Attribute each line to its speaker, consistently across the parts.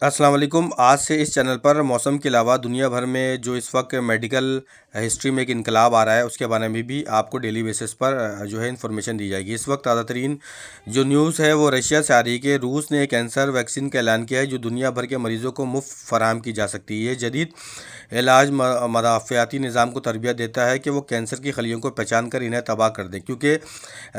Speaker 1: السلام علیکم۔ آج سے اس چینل پر موسم کے علاوہ دنیا بھر میں جو اس وقت میڈیکل ہسٹری میں ایک انقلاب آ رہا ہے اس کے بارے میں بھی آپ کو ڈیلی بیسس پر جو ہے انفارمیشن دی جائے گی۔ اس وقت تازہ ترین جو نیوز ہے وہ رشیا سے آ رہی ہے کہ روس نے کینسر ویکسین کا اعلان کیا ہے جو دنیا بھر کے مریضوں کو مفت فراہم کی جا سکتی ہے۔ یہ جدید علاج مدافعتی نظام کو تربیت دیتا ہے کہ وہ کینسر کی خلیوں کو پہچان کر انہیں تباہ کر دیں، کیونکہ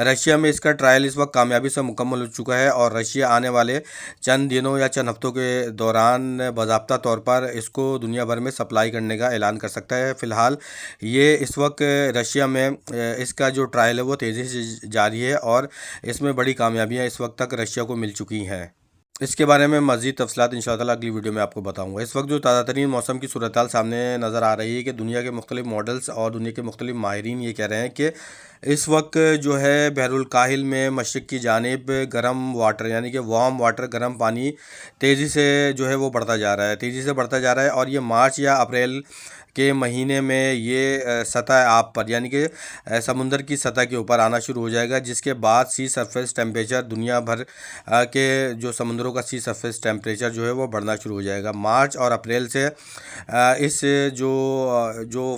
Speaker 1: رشیا میں اس کا ٹرائل اس وقت کامیابی سے مکمل ہو چکا ہے اور رشیا آنے والے چند دنوں یا چند ہفتوں کے دوران باضابطہ طور پر اس کو دنیا بھر میں سپلائی کرنے کا اعلان کر سکتا ہے۔ فی الحال یہ اس وقت رشیا میں اس کا جو ٹرائل ہے وہ تیزی سے جاری ہے اور اس میں بڑی کامیابیاں اس وقت تک رشیا کو مل چکی ہیں۔ اس کے بارے میں مزید تفصیلات انشاءاللہ اگلی ویڈیو میں آپ کو بتاؤں گا۔ اس وقت جو تازہ ترین موسم کی صورتحال سامنے نظر آ رہی ہے کہ دنیا کے مختلف ماڈلز اور دنیا کے مختلف ماہرین یہ کہہ رہے ہیں کہ اس وقت جو ہے بحر الکاہل میں مشرق کی جانب گرم واٹر یعنی کہ وارم واٹر گرم پانی تیزی سے جو ہے وہ بڑھتا جا رہا ہے اور یہ مارچ یا اپریل کے مہینے میں یہ سطح آب پر یعنی کہ سمندر کی سطح کے اوپر آنا شروع ہو جائے گا، جس کے بعد سی سرفیس ٹیمپریچر دنیا بھر کے جو سمندروں کا سی سرفیس ٹیمپریچر جو ہے وہ بڑھنا شروع ہو جائے گا۔ مارچ اور اپریل سے اس جو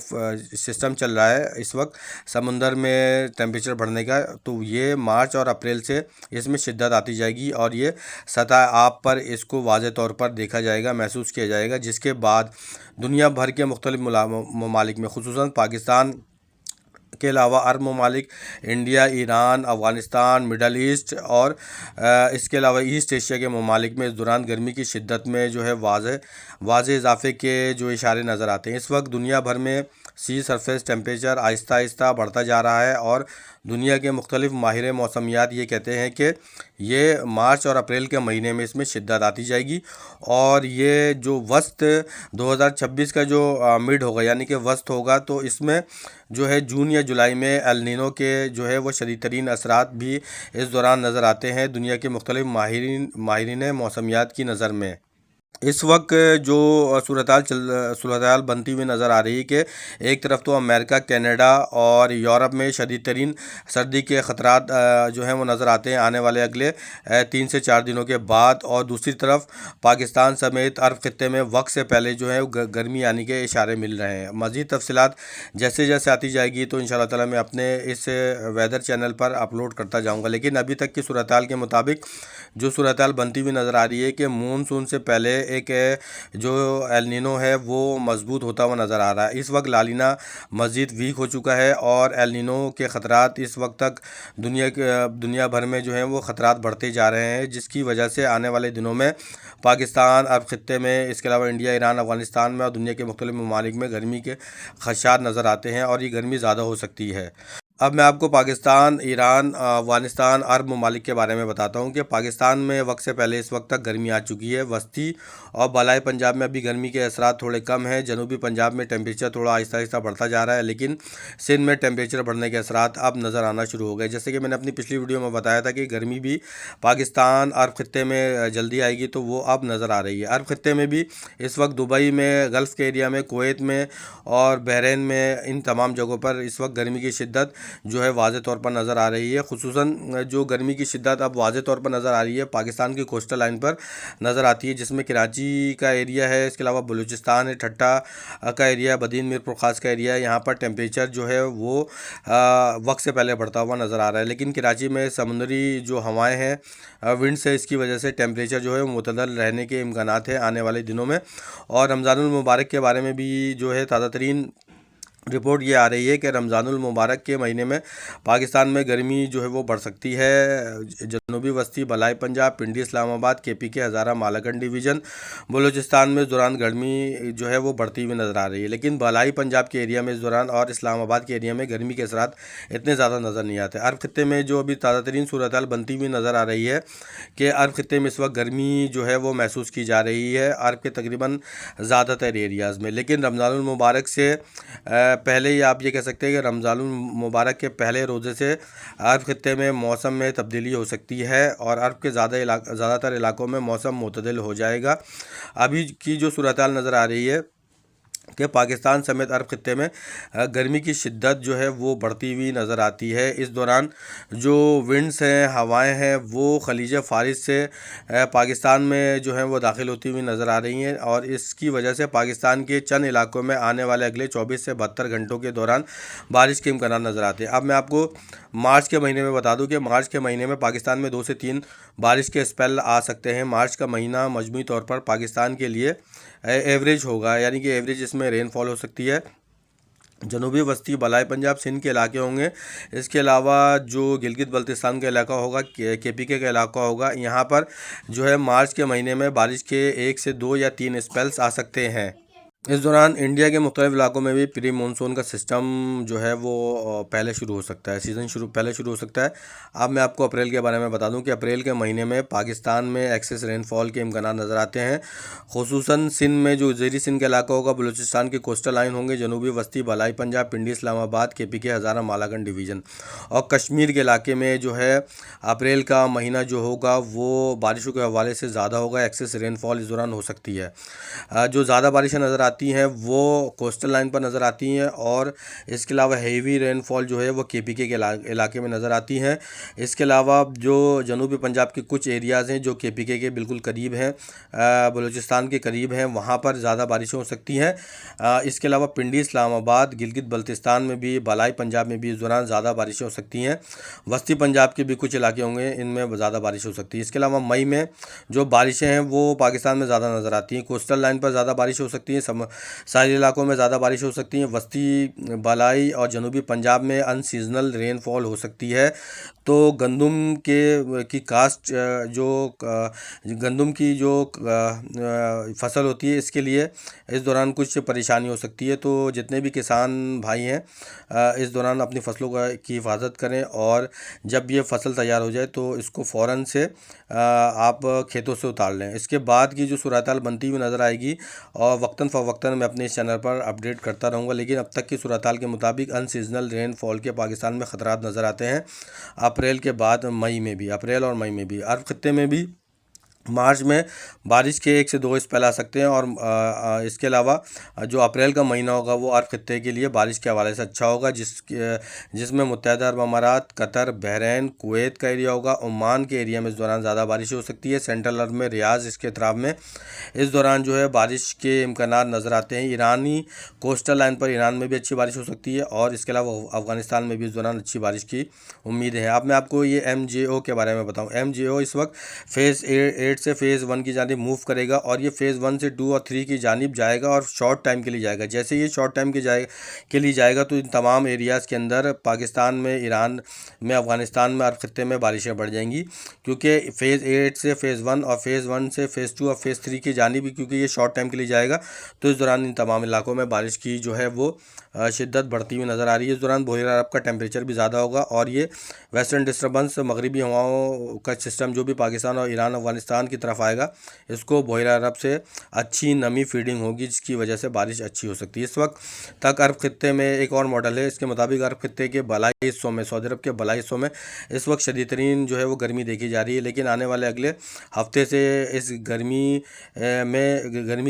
Speaker 1: سسٹم چل رہا ہے اس وقت سمندر میں ٹیمپریچر بڑھنے کا، تو یہ مارچ اور اپریل سے اس میں شدت آتی جائے گی اور یہ سطح آب پر اس کو واضح طور پر دیکھا جائے گا، محسوس کیا جائے گا، جس کے بعد دنیا بھر کے مختلف ممالک میں خصوصاً پاکستان کے علاوہ عرب ممالک، India, Iran, Afghanistan, Middle East اور اس کے علاوہ ایسٹ ایشیا کے ممالک میں اس دوران گرمی کی شدت میں جو ہے واضح اضافے کے جو اشارے نظر آتے ہیں۔ اس وقت دنیا بھر میں سی سرفیس ٹیمپریچر آہستہ آہستہ بڑھتا جا رہا ہے اور دنیا کے مختلف ماہر موسمیات یہ کہتے ہیں کہ یہ مارچ اور اپریل کے مہینے میں اس میں شدت آتی جائے گی اور یہ جو وسط 2026 کا جو مڈ ہوگا یعنی کہ وسط ہوگا، تو اس میں جو ہے جون یا جولائی میں ایل نینو کے جو ہے وہ شدید ترین اثرات بھی اس دوران نظر آتے ہیں دنیا کے مختلف ماہرین موسمیات کی نظر میں۔ اس وقت جو صورتحال بنتی ہوئی نظر آ رہی ہے کہ ایک طرف تو امریکہ، کینیڈا اور یورپ میں شدید ترین سردی کے خطرات جو ہیں وہ نظر آتے ہیں آنے والے اگلے 3 سے 4 دنوں کے بعد، اور دوسری طرف پاکستان سمیت عرب خطے میں وقت سے پہلے جو ہے گرمی آنے کے اشارے مل رہے ہیں۔ مزید تفصیلات جیسے جیسے آتی جائے گی تو انشاءاللہ تعالیٰ میں اپنے اس ویدر چینل پر اپلوڈ کرتا جاؤں گا، لیکن ابھی تک کی صورتحال کے مطابق جو صورتحال بنتی ہوئی نظر آ رہی ہے کہ مونسون سے پہلے ایک جو ایل نینو ہے وہ مضبوط ہوتا ہوا نظر آ رہا ہے۔ اس وقت لالینا مزید ویک ہو چکا ہے اور ایل نینو کے خطرات اس وقت تک دنیا بھر میں جو ہیں وہ خطرات بڑھتے جا رہے ہیں، جس کی وجہ سے آنے والے دنوں میں پاکستان، عرب خطے میں، اس کے علاوہ انڈیا، ایران، افغانستان میں اور دنیا کے مختلف ممالک میں گرمی کے خدشات نظر آتے ہیں اور یہ گرمی زیادہ ہو سکتی ہے۔ اب میں آپ کو پاکستان، ایران، افغانستان، عرب ممالک کے بارے میں بتاتا ہوں کہ پاکستان میں وقت سے پہلے اس وقت تک گرمی آ چکی ہے۔ وسطی اور بالائی پنجاب میں ابھی گرمی کے اثرات تھوڑے کم ہیں، جنوبی پنجاب میں ٹیمپریچر تھوڑا آہستہ آہستہ بڑھتا جا رہا ہے، لیکن سندھ میں ٹیمپریچر بڑھنے کے اثرات اب نظر آنا شروع ہو گئے۔ جیسے کہ میں نے اپنی پچھلی ویڈیو میں بتایا تھا کہ گرمی بھی پاکستان، عرب خطے میں جلدی آئے گی، تو وہ اب نظر آ رہی ہے۔ عرب خطے میں بھی اس وقت دبئی میں، گلف کے ایریا میں، کویت میں اور بحرین میں، ان تمام جگہوں پر اس وقت گرمی کی شدت جو ہے واضح طور پر نظر آ رہی ہے۔ خصوصاً جو گرمی کی شدت اب واضح طور پر نظر آ رہی ہے پاکستان کی کوسٹل لائن پر نظر آتی ہے، جس میں کراچی کا ایریا ہے، اس کے علاوہ بلوچستان ہے، ٹھٹا کا ایریا، بدین میرپور خاص کا ایریا ہے۔ یہاں پر ٹیمپریچر جو ہے وہ وقت سے پہلے بڑھتا ہوا نظر آ رہا ہے، لیکن کراچی میں سمندری جو ہوائیں ہیں، ونڈ سے، اس کی وجہ سے ٹیمپریچر جو ہے معتدل رہنے کے امکانات ہیں آنے والے دنوں میں۔ اور رمضان المبارک کے بارے میں بھی جو ہے تازہ ترین رپورٹ یہ آ رہی ہے کہ رمضان المبارک کے مہینے میں پاکستان میں گرمی جو ہے وہ بڑھ سکتی ہے۔ جنوبی وسطی بالائی پنجاب، پنڈی، اسلام آباد، کے پی کے ہزارہ مالاکنڈ ڈویژن، بلوچستان میں اس دوران گرمی جو ہے وہ بڑھتی ہوئی نظر آ رہی ہے، لیکن بالائی پنجاب کے ایریا میں اس دوران اور اسلام آباد کے ایریا میں گرمی کے اثرات اتنے زیادہ نظر نہیں آتے۔ عرب خطے میں جو ابھی تازہ ترین صورتحال بنتی ہوئی نظر آ رہی ہے کہ عرب خطے میں اس وقت گرمی جو ہے وہ محسوس کی جا رہی ہے عرب کے تقریباً زیادہ تر ایریاز میں، لیکن رمضان المبارک سے پہلے ہی آپ یہ کہہ سکتے ہیں کہ رمضان المبارک کے پہلے روزے سے عرب خطے میں موسم میں تبدیلی ہو سکتی ہے اور عرب کے زیادہ تر علاقوں میں موسم معتدل ہو جائے گا۔ ابھی کی جو صورتحال نظر آ رہی ہے کہ پاکستان سمیت عرب خطے میں گرمی کی شدت جو ہے وہ بڑھتی ہوئی نظر آتی ہے۔ اس دوران جو ونڈس ہیں، ہوائیں ہیں، وہ خلیج فارس سے پاکستان میں جو ہیں وہ داخل ہوتی ہوئی نظر آ رہی ہیں، اور اس کی وجہ سے پاکستان کے چند علاقوں میں آنے والے اگلے 24 سے 72 گھنٹوں کے دوران بارش کے امکانات نظر آتے ہیں۔ اب میں آپ کو مارچ کے مہینے میں بتا دوں کہ مارچ کے مہینے میں پاکستان میں 2 سے 3 بارش کے اسپیل آ سکتے ہیں۔ مارچ کا مہینہ مجموعی طور پر پاکستان کے لیے ایوریج ہوگا، یعنی کہ ایوریج اس میں رین فال ہو سکتی ہے۔ جنوبی وسطی بالائی پنجاب سندھ کے علاقے ہوں گے، اس کے علاوہ جو گلگت بلتستان کا علاقہ ہوگا، کے پی کے علاقہ ہوگا، یہاں پر جو ہے مارچ کے مہینے میں بارش کے 1 سے 2 یا 3 اسپیلس آ سکتے ہیں۔ اس دوران انڈیا کے مختلف علاقوں میں بھی پری مونسون کا سسٹم جو ہے وہ پہلے شروع ہو سکتا ہے، سیزن پہلے شروع ہو سکتا ہے۔ اب میں آپ کو اپریل کے بارے میں بتا دوں کہ اپریل کے مہینے میں پاکستان میں ایکسیس رین فال کے امکانات نظر آتے ہیں، خصوصاً سندھ میں جو زیری سندھ کا علاقہ ہوگا، بلوچستان کی کوسٹل لائن ہوں گے، جنوبی وسطی بالائی پنجاب، پنڈی، اسلام آباد، کے پی کے، ہزارہ، مالاکنڈ ڈویژن اور کشمیر کے علاقے میں جو ہے اپریل کا مہینہ جو ہوگا وہ بارشوں کے حوالے سے زیادہ ہوگا، ایکسیس رین فال اس دوران ہو سکتی ہے۔ جو زیادہ بارشیں نظر آتی ہیں وہ کوسٹل لائن پر نظر آتی ہیں، اور اس کے علاوہ ہیوی رین فال جو ہے وہ کے پی کے علاقے میں نظر آتی ہیں۔ اس کے علاوہ جو جنوبی پنجاب کے کچھ ایریاز ہیں جو کے پی کے بالکل قریب ہیں، بلوچستان کے قریب ہیں، وہاں پر زیادہ بارشیں ہو سکتی ہیں۔ اس کے علاوہ پنڈی، اسلام آباد، گلگت بلتستان میں بھی، بالائی پنجاب میں بھی اس دوران زیادہ بارشیں ہو سکتی ہیں۔ وسطی پنجاب کے بھی کچھ علاقے ہوں گے، ان میں زیادہ بارش ہو سکتی ہے۔ اس کے علاوہ مئی میں جو بارشیں ہیں وہ پاکستان میں زیادہ نظر آتی ہیں، کوسٹل لائن پر زیادہ بارش ہو سکتی ہیں، ساحلی علاقوں میں زیادہ بارش ہو سکتی ہیں، وسطی بالائی اور جنوبی پنجاب میں ان سیزنل رین فال ہو سکتی ہے۔ تو گندم کی کاشت گندم کی جو فصل ہوتی ہے، اس کے لیے اس دوران کچھ پریشانی ہو سکتی ہے۔ تو جتنے بھی کسان بھائی ہیں اس دوران اپنی فصلوں کی حفاظت کریں، اور جب یہ فصل تیار ہو جائے تو اس کو فوراً سے آپ کھیتوں سے اتار لیں۔ اس کے بعد کی جو صورتحال بنتی ہوئی نظر آئے گی، اور وقتاً فوقتاً میں اپنے اس چینل پر اپڈیٹ کرتا رہوں گا، لیکن اب تک کی صورتحال کے مطابق ان سیزنل رین فال کے پاکستان میں خطرات نظر آتے ہیں اپریل کے بعد مئی میں بھی، اپریل اور مئی میں بھی۔ عرب خطے میں بھی مارچ میں بارش کے 1 سے 2 اسپیل آ سکتے ہیں، اور اس کے علاوہ جو اپریل کا مہینہ ہوگا وہ عرب خطے کے لیے بارش کے حوالے سے اچھا ہوگا، جس میں متحدہ عرب امارات، قطر، بحرین، کویت کا ایریا ہوگا۔ عمان کے ایریا میں اس دوران زیادہ بارش ہو سکتی ہے۔ سینٹرل عرب میں ریاض، اس کے اطراف میں اس دوران جو ہے بارش کے امکانات نظر آتے ہیں۔ ایرانی کوسٹل لائن پر ایران میں بھی اچھی بارش ہو سکتی ہے، اور اس کے علاوہ افغانستان میں بھی اس دوران اچھی بارش کی امیدیں ہیں۔ اب میں آپ کو یہ MJO کے بارے میں بتاؤں۔ MJO اس وقت فیز 8 سے فیز 1 کی جانب موو کرے گا، اور یہ فیز 1 سے 2 اور 3 کی جانب جائے گا، اور شارٹ ٹائم کے لیے جائے گا۔ جیسے یہ شارٹ ٹائم کے لیے جائے گا تو ان تمام ایریاز کے اندر پاکستان میں، ایران میں، افغانستان میں، عرب خطے میں بارشیں بڑھ جائیں گی، کیونکہ فیز 8 سے فیز 1 اور فیز 1 سے فیز 2 اور فیز 3 کی جانب، کیونکہ یہ شارٹ ٹائم کے لیے جائے گا، تو اس دوران ان تمام علاقوں میں بارش کی جو ہے وہ شدت بڑھتی ہوئی نظر آ رہی ہے۔ اس دوران بحیرہ عرب کا ٹیمپریچر بھی زیادہ ہوگا، اور یہ ویسٹرن ڈسٹربنس، مغربی ہواؤں کا سسٹم جو بھی پاکستان اور ایران، افغانستان کی طرف آئے گا، اس کو بحیرہ عرب سے اچھی نمی فیڈنگ ہوگی، جس کی وجہ سے بارش اچھی ہو سکتی ہے۔ اس وقت تک عرب خطے میں ایک اور ماڈل ہے، اس کے مطابق عرب خطے کے بالائی حصوں میں، سعودی عرب کے بالائی حصوں میں اس وقت شدید ترین جو ہے وہ گرمی دیکھی جا رہی ہے، لیکن آنے والے اگلے ہفتے سے اس گرمی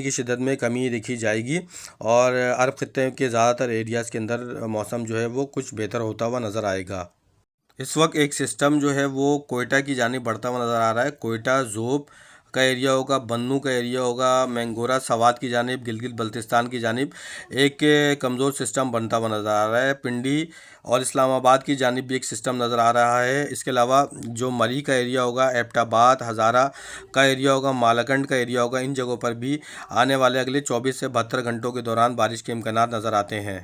Speaker 1: کی شدت میں کمی دیکھی جائے گی، اور عرب خطے کے زیادہ تر ایریاز کے اندر موسم جو ہے وہ کچھ بہتر ہوتا ہوا نظر آئے گا۔ اس وقت ایک سسٹم جو ہے وہ کوئٹہ کی جانب بڑھتا ہوا نظر آ رہا ہے۔ کوئٹہ، ذوب کا ایریا ہوگا، بنو کا ایریا ہوگا، مینگورہ، سوات کی جانب، گلگت بلتستان کی جانب ایک کمزور سسٹم بنتا ہوا نظر آ رہا ہے۔ پنڈی اور اسلام آباد کی جانب بھی ایک سسٹم نظر آ رہا ہے۔ اس کے علاوہ جو مری کا ایریا ہوگا، ایبٹ آباد، ہزارہ کا ایریا ہوگا، مالاکنڈ کا ایریا ہوگا، ان جگہوں پر بھی آنے والے اگلے 24 سے 72 گھنٹوں کے دوران بارش کے امکانات نظر آتے ہیں۔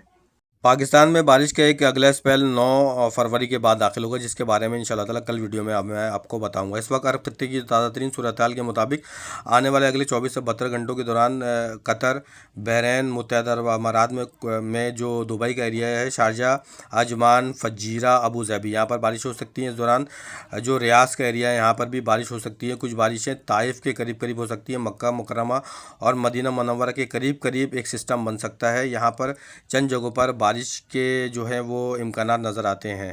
Speaker 1: پاکستان میں بارش کا ایک اگلا اسپیل 9 فروری کے بعد داخل ہوگا، جس کے بارے میں انشاءاللہ تعالیٰ کل ویڈیو میں میں آپ کو بتاؤں گا۔ اس وقت عرب خطے کی تازہ ترین صورتحال کے مطابق آنے والے اگلے 24 سے 72 گھنٹوں کے دوران قطر، بحرین، متحدہ عرب امارات میں جو دبئی کا ایریا ہے، شارجہ، عجمان، فجیرہ، ابو ظبی، یہاں پر بارش ہو سکتی ہے۔ اس دوران جو ریاض کا ایریا ہے، یہاں پر بھی بارش ہو سکتی ہے۔ کچھ بارشیں طائف کے قریب ہو سکتی ہیں۔ مکہ مکرمہ اور مدینہ منورہ کے قریب ایک سسٹم بن سکتا ہے، یہاں پر چند جگہوں پر بارش کے جو ہے وہ امکانات نظر آتے ہیں۔